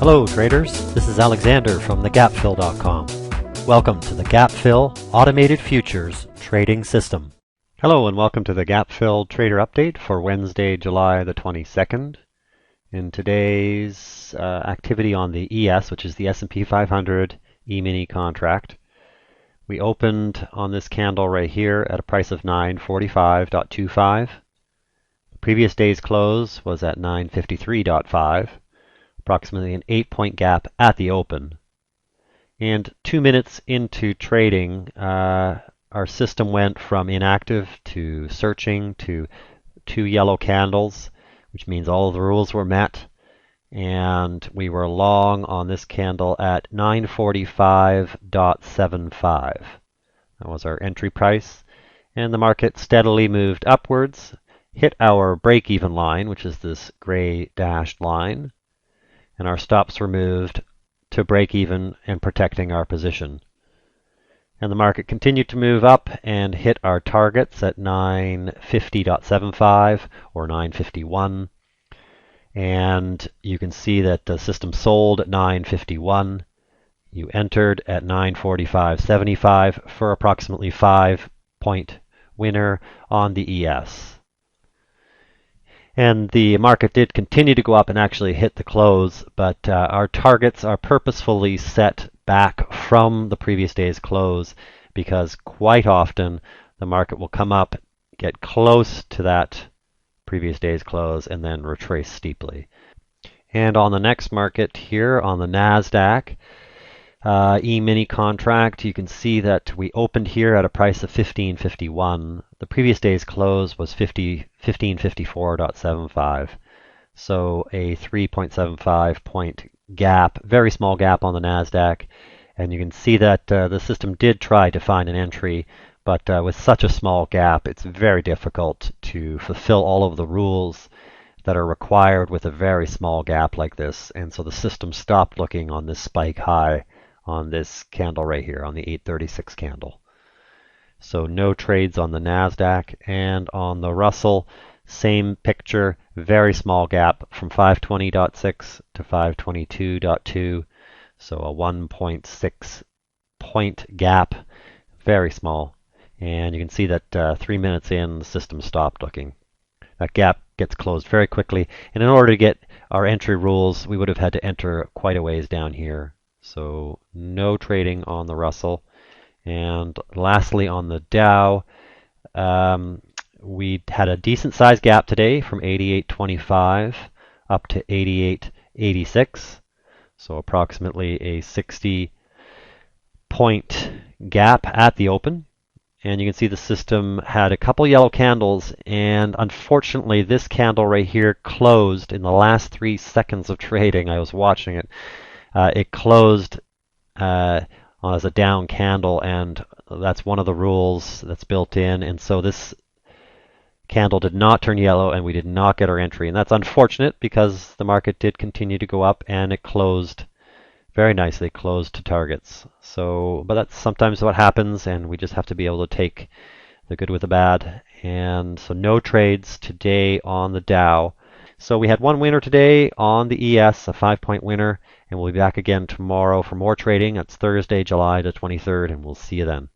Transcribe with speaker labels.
Speaker 1: Hello traders, this is Alexander from thegapfill.com. Welcome to the GapFill Automated Futures Trading System. Hello and welcome to the GapFill Trader Update for Wednesday, July the 22nd. In today's activity on the ES, which is the S&P 500 Emini contract, we opened on this candle right here at a price of 945.25. The previous day's close was at 953.5. Approximately an 8-point gap at the open. And 2 minutes into trading, our system went from inactive to searching to 2 yellow candles, which means all of the rules were met. And we were long on this candle at 945.75. That was our entry price. And the market steadily moved upwards, hit our break-even line, which is this gray dashed line. And our stops were moved to break even and protecting our position. And the market continued to move up and hit our targets at 950.75 or 951. And you can see that the system sold at 951. You entered at 945.75 for approximately 5-point winner on the ES. And the market did continue to go up and actually hit the close, but our targets are purposefully set back from the previous day's close because quite often the market will come up, get close to that previous day's close, and then retrace steeply. And on the next market here, on the NASDAQ, E-mini contract, you can see that we opened here at a price of 1551. The previous day's close was 1554.75. So a 3.75 point gap, very small gap on the NASDAQ. And you can see that the system did try to find an entry, but with such a small gap, it's very difficult to fulfill all of the rules that are required with a very small gap like this. And so the system stopped looking on this spike high on this candle right here, on the 836 candle. So no trades on the NASDAQ. And on the Russell, same picture, very small gap from 520.6 to 522.2. So a 1.6 point gap, very small. And you can see that 3 minutes in, the system stopped looking. That gap gets closed very quickly. And in order to get our entry rules, we would have had to enter quite a ways down here. So no trading on the Russell. And lastly, on the Dow, we had a decent sized gap today from 88.25 up to 88.86. So approximately a 60-point gap at the open. And you can see the system had a couple yellow candles, and unfortunately this candle right here closed in the last 3 seconds of trading. I was watching it. It closed as a down candle, and that's one of the rules that's built in. And so this candle did not turn yellow, and we did not get our entry. And that's unfortunate because the market did continue to go up, and it closed very nicely, closed to targets. So, but that's sometimes what happens, and we just have to be able to take the good with the bad. And so no trades today on the Dow. So we had one winner today on the ES, a 5-point winner, and we'll be back again tomorrow for more trading. That's Thursday, July the 23rd, and we'll see you then.